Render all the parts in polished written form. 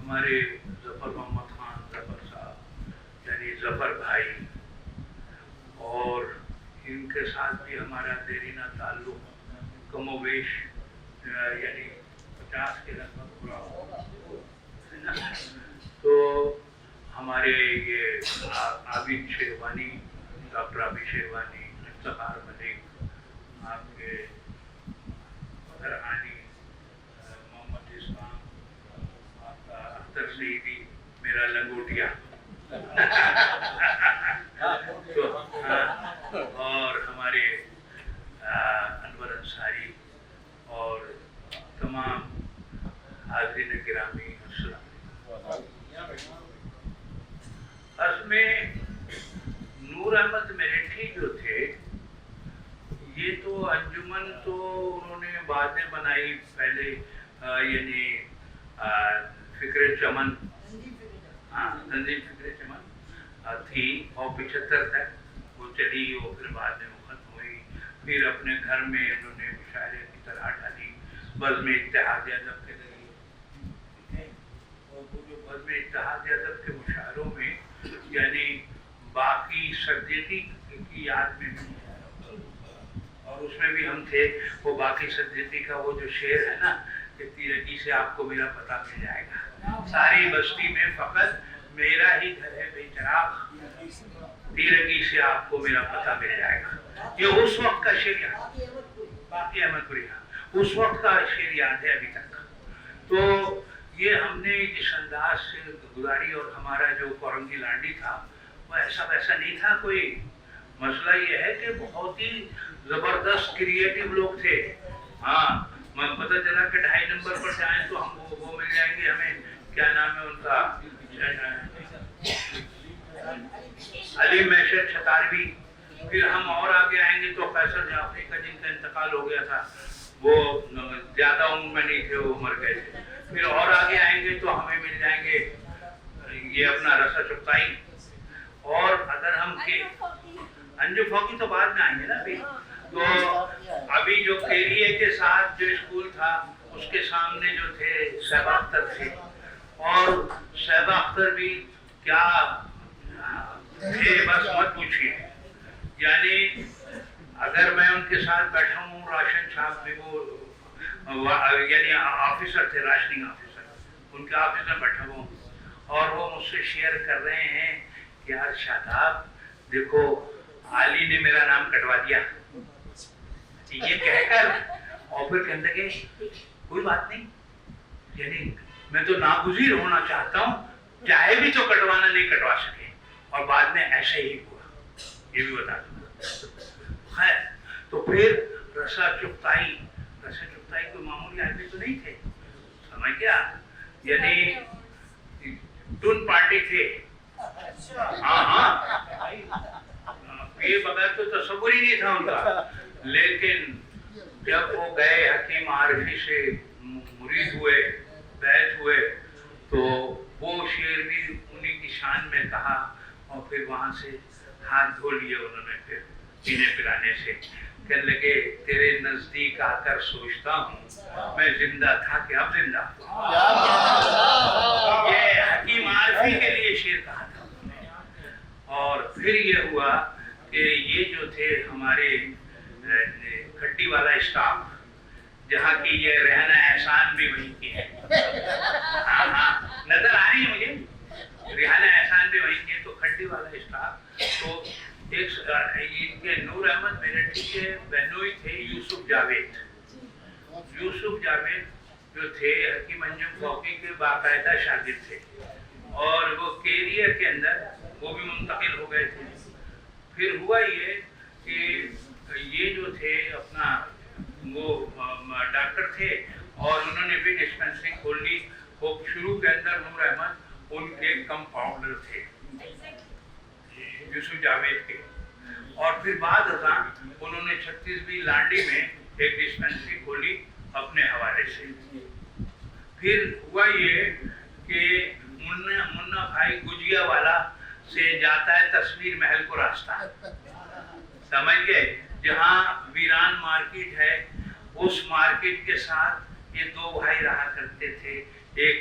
हमारे जफर मोहम्मद खान जफर साहब यानी जफर भाई, और इनके साथ भी हमारा देरीना ताल्लुक कमोवेश यानी 50 के लगभग पूरा होगा, है ना। तो हमारे ये आबिद शेरवानी, डॉक्टर आबिद शेरवानी, इफ्तिखार मलिक, आपके फरहानी, मोहम्मद इस्लाम, आपका अख्तर सईदी, मेरा लंगोटिया तो और हमारे अनवर अंसारी और तमाम हाज़रीन गिरामी अस्सलाम। उसमें नूर अहमद मेरठी जो थे, ये तो अंजुमन तो उन्होंने बाद में बनाई, पहले यानी फिक्र चमन, हाँ तंजीम फिक्र चमन थी और 75 तक वो चली, और फिर बाद में वो खत्म हुई। फिर अपने घर में उन्होंने मुशायरे की तरह डाली बज़्म इत्तेहाद अदब के जरिए, और वो जो बज़्म इत्तेहाद अदब के मुशायरों में यानी बाकी सदीकी की याद में भी, और उसमें भी हम थे। वो बाकी सदीकी का वो जो शेर है ना कि तीरकी से आपको मेरा पता मिल जाएगा, सारी बस्ती में फकत मेरा ही घर है बेचराग, तीरकी से आपको मेरा पता मिल जाएगा। ये उस वक्त का शेर याद, बाकी अहमदपुरिया उस वक्त का शेर याद है अभी तक। तो ये हमने जिस अंदाज से गुजारी, और हमारा जो कोरंगी लांडी था वो ऐसा वैसा नहीं था कोई। मसला ये है कि बहुत ही जबरदस्त क्रिएटिव लोग थे। हाँ, मैं पता चला कि 2.5 नंबर पर जाएं तो हम वो मिल जाएंगे हमें, क्या नाम है उनका, अली मैशर छतारवी। फिर हम और आगे आएंगे तो फैसल जाफरी का जिनका इंतकाल हो गया था, वो ज्यादा उम्र में नहीं थे, वो मर गए थे। फिर और आगे आएंगे तो हमें मिल जाएंगे ये अपना रसा चुगताई। और अगर हम के अंजू फौकी तो बाद में आएंगे ना। अभी तो अभी जो केरिए के साथ जो स्कूल था उसके सामने जो थे शहबा अख्तर थे, और शहबा अख्तर भी क्या थे बस मत पूछिए। यानी अगर मैं उनके साथ बैठा हूँ, राशन छाप भी वो यानी ऑफिसर थे, राशनिंग ऑफिसर, उनके ऑफिस में बैठा हूँ और वो मुझसे शेयर कर रहे हैं कि यार शादाब देखो आली ने मेरा नाम कटवा दिया, ये कहकर, और फिर कहने लगे कोई बात नहीं, यानी मैं तो नागुज़ीर होना चाहता हूँ, चाहे भी तो कटवाना नहीं कटवा सके। और बाद में ऐसे ही हुआ, ये भी बता दूंगा। खैर, तो फिर रसा चुगताई कोई मामूली आदमी तो नहीं थे, समझ गया, यानी टून पार्टी थे। हाँ, ये बगैर तो तस्वुर ही नहीं था उनका। लेकिन जब वो गए हकीम आरफी से मुरीद हुए, बैत हुए, तो वो शेर भी उन्हीं की शान में कहा, और फिर वहां से हाथ धो लिए उन्होंने। फिर पीने पिलाने से कहने लगे तेरे नजदीक आकर सोचता हूँ मैं जिंदा था कि अब जिंदा हूँ। ये हकीम आरफी के लिए शेर कहा था उन्होंने। और फिर ये हुआ कि ये जो थे हमारे खट्टी वाला स्टाफ, जहाँ की ये रहना एहसान भी वहीं की है। हाँ, नजर आ रही है मुझे, रिहाना एहसान भी वहीं की है। तो खट्टी वाला स्टाफ, तो एक इनके नूर अहमद मेरठी के बहनोई थे यूसुफ जावेद जो थे हकीम अंजुम फौकी के बाकायदा शागिर्द थे, और वो कैरियर के अंदर वो भी मुंतकिल हो गए थे। फिर हुआ ये कि ये जो थे अपना वो डॉक्टर थे, और उन्होंने भी डिस्पेंसरी खोल ली। वो शुरू के अंदर नूर अहमद उनके कंपाउंडर थे यूसुफ जावेद के, और फिर बाद उन्होंने 36वीं लांडी में एक डिस्पेंसरी खोली अपने हवाले से। फिर हुआ ये कि मुन्ना भाई गुजिया वाला से जाता है तस्वीर महल को रास्ता, समझ गए, जहाँ वीरान मार्केट है, उस मार्केट के साथ ये दो भाई रहा करते थे। एक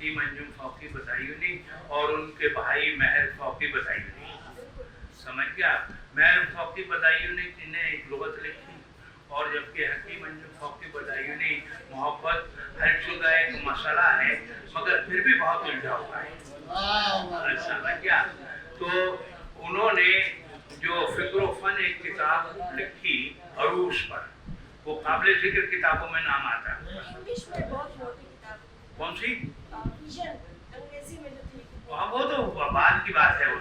حکیم انجم فوقی بدایونی اور ان کے بھائی مہر فوقی بدایونی. سمجھ گیا؟ مہر فوقی بدایونی نے ایک لغت لکھی اور جبکہ حکیم انجم فوقی بدایونی محبت حل شدہ ایک مسئلہ ہے مگر پھر بھی بہت الجھا ہوا ہے. سمجھ گیا؟ تو انہوں نے جو فکر و فن ایک کتاب لکھی عروس پر، وہ قابل ذکر کتابوں میں نام آتا ہے. انگلش میں بہت موٹی کتاب. کون سی؟ ویژن انگریزی میں جو تھی. وہ تو بعد کی بات ہے. وہ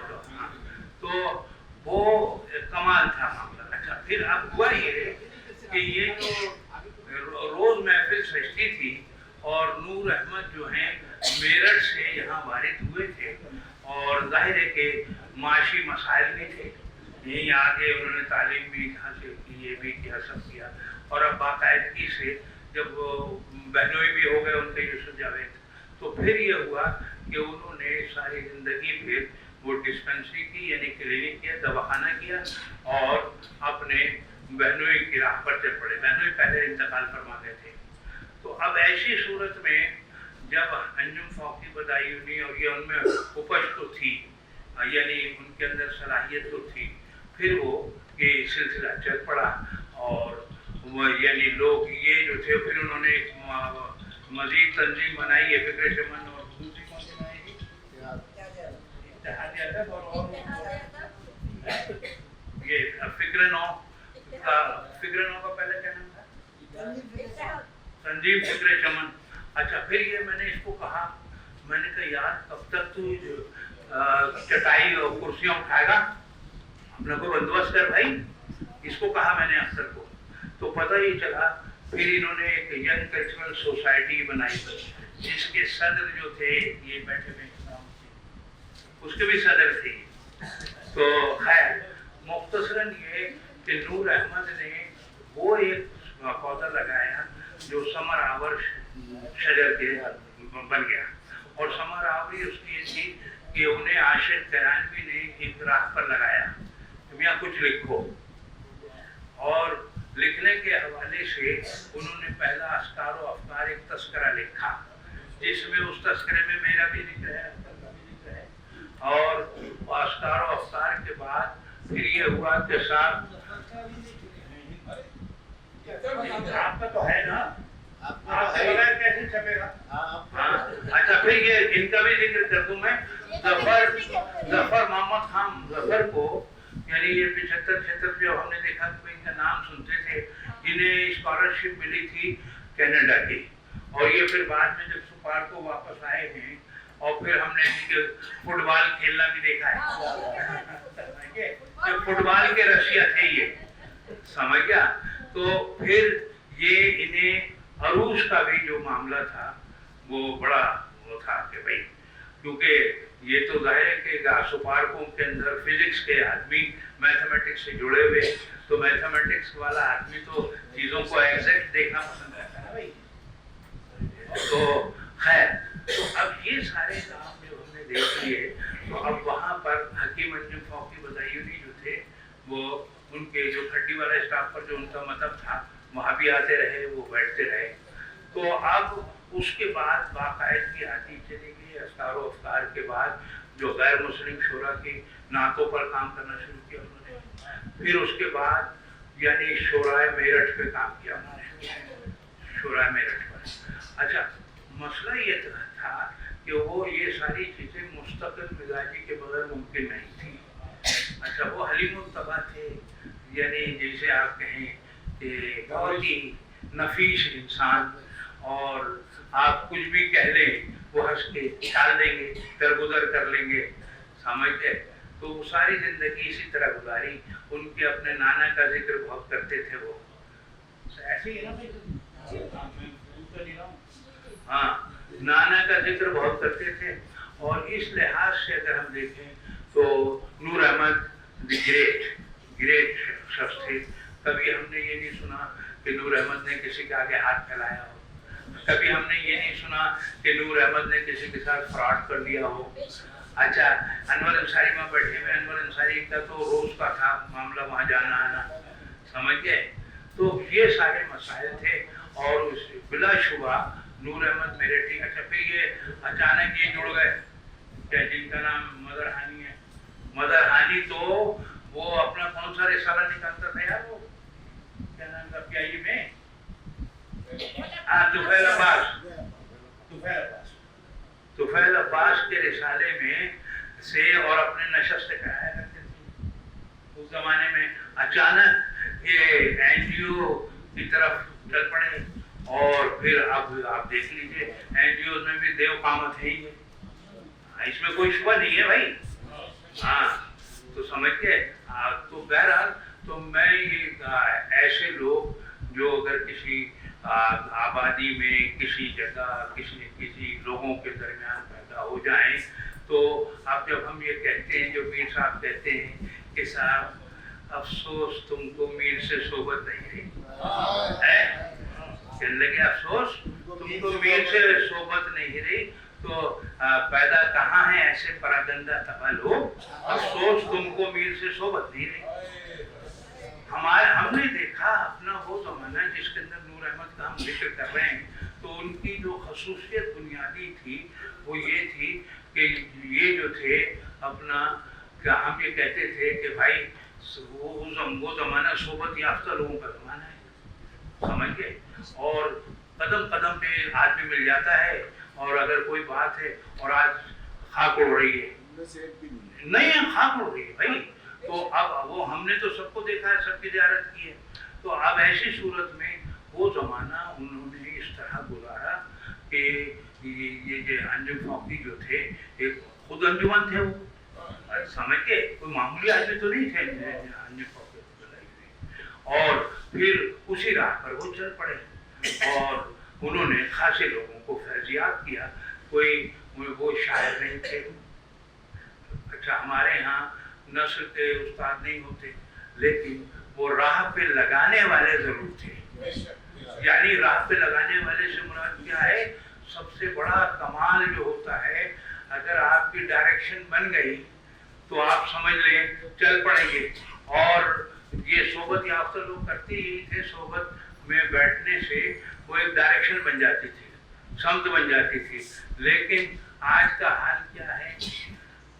تو وہ کمال تھا معاملہ. اچھا پھر اب ہوا یہ کہ یہ تو روز محفل سجتی تھی اور نور احمد جو ہیں میرٹھ سے یہاں وارد ہوئے تھے اور ظاہر ہے کہ معاشی مسائل بھی تھے. یہیں آگے انہوں نے تعلیم بھی حاصل کی، یہ بھی کیا، سب کیا. اور اب باقاعدگی سے جب بہنوئی بھی ہو گئے ان کے یوسف جاوید، تو پھر یہ ہوا کہ انہوں نے ساری زندگی پھر وہ ڈسپنسری کی، یعنی کلینک کیا، دواخانہ کیا اور اپنے بہنوئی کی راہ پر چل پڑے. بہنوئی پہلے انتقال فرما گئے تھے. تو اب ایسی صورت میں جب انجم فوقی بدایونی اور یہ ان میں اپج تو تھی، یعنی ان کے اندر صلاحیت تو تھی، پھر وہ یہ سلسلہ چل پڑا اور یعنی لوگ یہ جو تھے پھر انہوں نے ایک مزید تنظیم بنائی ہے فکر چمن، اور دوسری کون سی بنائی تھی؟ اتحاد ادب اور یہ فکر نو کا پہلے کیا نام تھا؟ تنظیم فکر چمن. اچھا پھر یہ میں نے اس کو کہا، میں نے کہا یار کب تک تو چٹائی اور کرسیاں اٹھائے گا، اپنے کو بندوبست کر بھائی. اس کو کہا میں نے اکثر کو. تو پتہ یہ چلا پھر انہوں نے ایک ینگ کلچرل سوسائٹی بنائی جس کے صدر جو تھے یہ بیٹھے ہوئے اس کے بھی صدر تھے. تو خیر مختصراً یہ کہ نور احمد نے وہ ایک پودا لگایا جو ثمر آور شجر کے بن گیا. اور ثمر آوری اس کی یہ تھی کہ انہیں عاشق کرانوی نے ایک راہ پر لگایا کہ میاں کچھ لکھو. اور لکھنے کے حوالے سے انہوں نے پہلا اسکار و افکار ایک تذکرہ لکھا جس میں اس تذکرے میں میرا بھی ذکر ہے. اور اسکار و افکار کے بعد پھر یہ ہوا کہ صاحب آپ کا تو ہے نا، آپ کے بغیر کیسے چھپے گا؟ اچھا پھر یہ ان کا بھی ذکر کر دوں میں. ظفر محمد خان ظفر کو، یعنی یہ 75 جو ہم نے دیکھا کہ ان کا نام سنتے تھے، انہیں اسکالرشپ ملی تھی کینیڈا کی. اور یہ پھر بعد میں جب سپار کو واپس آئے ہیں اور پھر ہم نے ان کے فٹ بال کھیلنا بھی دیکھا ہے. فٹ بال کے رشیا تھے یہ، سمجھ گیا. تو پھر یہ انہیں عروس کا بھی جو معاملہ تھا وہ بڑا وہ تھا کہ بھائی کیونکہ یہ تو ظاہر ہے کہ سپارکوں کے اندر فزکس کے آدمی میتھمیٹکس سے جڑے ہوئے، تو میتھمیٹکس والا آدمی تو چیزوں کو ایگزیکٹ دیکھنا پسند کرتا ہے بھائی. تو خیر تو اب یہ سارے کام جو ہم نے دیکھ لیے، تو اب وہاں پر حکیم انجم فوقی بدایونی جو تھے وہ ان کے جو کھٹی والا اسٹاف پر جو ان کا مطلب تھا وہاں بھی آتے رہے، وہ بیٹھتے رہے. تو اب اس کے بعد باقاعدگی آتی چلی گئی. اسکار و افکار کے بعد جو غیر مسلم شعراء کی نعتوں پر کام کرنا شروع کیا انہوں نے. پھر اس کے بعد یعنی شعراء میرٹھ پہ کام کیا انہوں نے، شعراء میرٹھ پر. اچھا مسئلہ یہ تھا کہ وہ یہ ساری چیزیں مستقل مزاجی کے بغیر ممکن نہیں تھی. اچھا وہ حلیم الطبع تھے، یعنی جیسے آپ کہیں کہ بہت ہی نفیس انسان، اور آپ کچھ بھی کہہ لیں وہ ہنس کے ٹال دیں گے، درگزر کر لیں گے، سمجھتے. تو وہ ساری زندگی اسی طرح گزاری. ان کے اپنے نانا کا ذکر بہت کرتے تھے وہ. ایسے ہی ہاں نانا کا ذکر بہت کرتے تھے. اور اس لحاظ سے اگر ہم دیکھیں تو نور احمد گریٹ شخص تھے. کبھی ہم نے یہ نہیں سنا کہ نور احمد نے کسی کے آگے ہاتھ پھیلایا ہو، کبھی ہم نے یہ نہیں سنا کہ نور احمد نے کسی کے ساتھ فراڈ کر لیا ہو. اچھا انور انصاری میں بیٹھے ہوئے، انور انصاری کا تو روز کا تھا معاملہ وہاں جانا آنا، سمجھ گئے. تو یہ سارے مسائل تھے اور بلا شبہ नूर अहमद मेरठी। अच्छा फिर ये अचानक ये जुड़ गए क्या, जिनका नाम मदर हानी है। मदर हानी तो वो अपना कौन सा रिसाला निकालता था यार, वो क्या नाम था PI में, तुफैल अब्बास। तुफैल अब्बास के रिसाले में से और अपने नशस्त कराया करते थे उस जमाने में। अचानक ये NGO की तरफ चल पड़े और फिर अब आप देख लीजिए NGO में भी देव कामत है ही है, इसमें कोई शुबा नहीं है भाई। हाँ तो समझ के तो बहरहाल तो मैं ये ऐसे लोग जो अगर किसी आबादी में किसी जगह किसी लोगों के दरमियान पैदा हो जाएं, तो अब जब हम ये कहते हैं, जो मीर साहब कहते हैं कि साहब अफसोस तुमको मीर से सोबत नहीं रही है, कहने लगे अफसोस तुमको मीर से सोबत नहीं रही, तो पैदा कहाँ है ऐसे परागंदा तबा लोग, अफसोस तुमको मीर से सोबत नहीं रही। हमने देखा अपना वो जमाना जिसके अंदर नूर अहमद का हम जिक्र कर रहे हैं, तो उनकी जो खसूसियत बुनियादी थी वो ये थी कि ये जो थे अपना, क्या हम ये कहते थे कि भाई वो जमाना सोबत याफ्ता लोगों का जमाना है, समझ गए। और कदम कदम पे आदमी मिल जाता है, और अगर कोई बात है और आज खाक उड़ रही है, नहीं खाक उड़ रही है भाई, तो अब वो हमने तो सबको देखा है, सबकी ज़ियारत की है। तो अब ऐसी सूरत में वो ज़माना उन्होंने इस तरह गुजारा कि ये जो अंजुम फौकी जो थे, एक खुद अंजुमन थे वो, समझ के कोई मामूली आदमी तो नहीं थे अंजुम फौकी, और फिर उसी राह पर वो चल पड़े और उन्होंने खासे लोगों को फैजियात किया। कोई वो शायर नहीं थे। अच्छा हमारे यहाँ नस्ल के उस्ताद नहीं होते, लेकिन वो राह पे लगाने वाले जरूर थे। यानी राह पे लगाने वाले से मुराद क्या है, सबसे बड़ा कमाल जो होता है, अगर आपकी डायरेक्शन बन गई तो आप समझ लें चल पड़ेंगे। और ये सोबत याफ्ता लोग करते ही थे, सोबत में बैठने से वो एक डायरेक्शन बन जाती थी, समत बन जाती थी। लेकिन आज का हाल क्या है,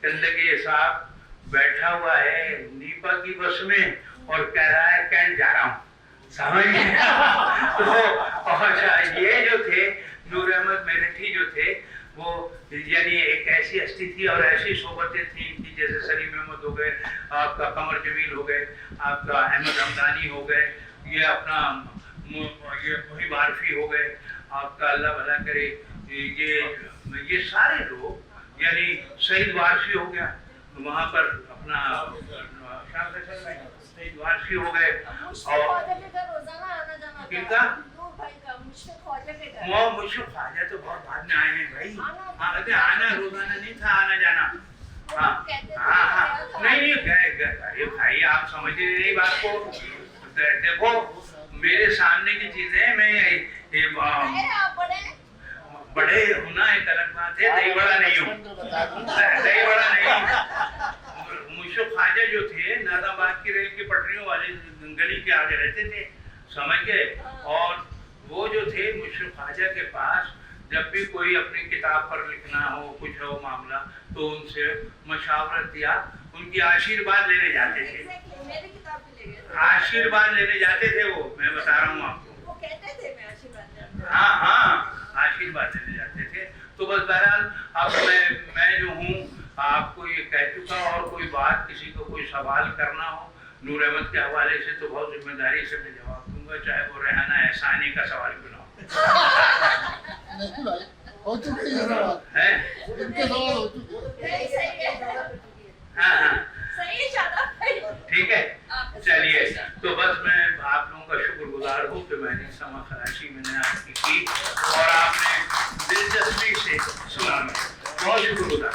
कंदगे साहब बैठा हुआ है नीपा की बस में और कह रहा है कैंट जा रहा हूँ, समझ तो ये जो थे नूर अहमद मेरठी जो थे, वो यानी एक ऐसी हस्ती थी और ऐसी सोबतें थी कि जैसे सलीम अहमद हो गए, आपका कमर जमील हो गए, आपका अहमद हमदानी हो गए, ये अपना ये मुहिब आरफी हो गए, आपका अल्लाह भला करे, ये सारे लोग, यानी सईद वारसी हो गया वहाँ पर अपना सईद वारसी हो गए, और किनका मुश्किल ख्वाजा तो बहुत बाद में आए हैं भाई। आना रोजाना नहीं था, आना जाना। हाँ नहीं गए भाई, आप समझ नहीं बात को। देखो मेरे सामने की चीजें मैं बड़े होना एक अलग बात है, दही बड़ा नहीं हूँ, दही बड़ा नहीं। मुश्किल ख्वाजा जो थे नादाबाद की रेल की पटरियों वाले गली के आगे रहते थे, समझ गए। और वो जो थे मुश्किल ख्वाजा के पास जब भी कोई अपनी किताब पर लिखना हो, कुछ हो मामला, तो उनसे मशावरत या उनकी आशीर्वाद लेने जाते थे। आशीर्वाद लेने जाते थे वो, मैं बता रहा हूँ आपको। वो कहते थे मैं आशीर्वाद लेने। हाँ आशीर्वाद लेने जाते थे। तो बस बहरहाल अब मैं जो हूँ आपको ये कह चुका, और कोई बात किसी को कोई सवाल करना हो नूर अहमद के हवाले से तो बहुत जिम्मेदारी से मैं जवाब दूंगा, चाहे वो रेहाना एहसानी का सवाल क्यों ना हो चुके हैं, इनके सवाल हो चुके। हाँ सही ज्यादा ठीक है। चलिए तो बस मैं आप लोगों का शुक्रगुजार हूँ कि मैंने समा खराशी मैंने आपकी की और आपने दिलचस्पी से सुना। बहुत शुक्रगुजार।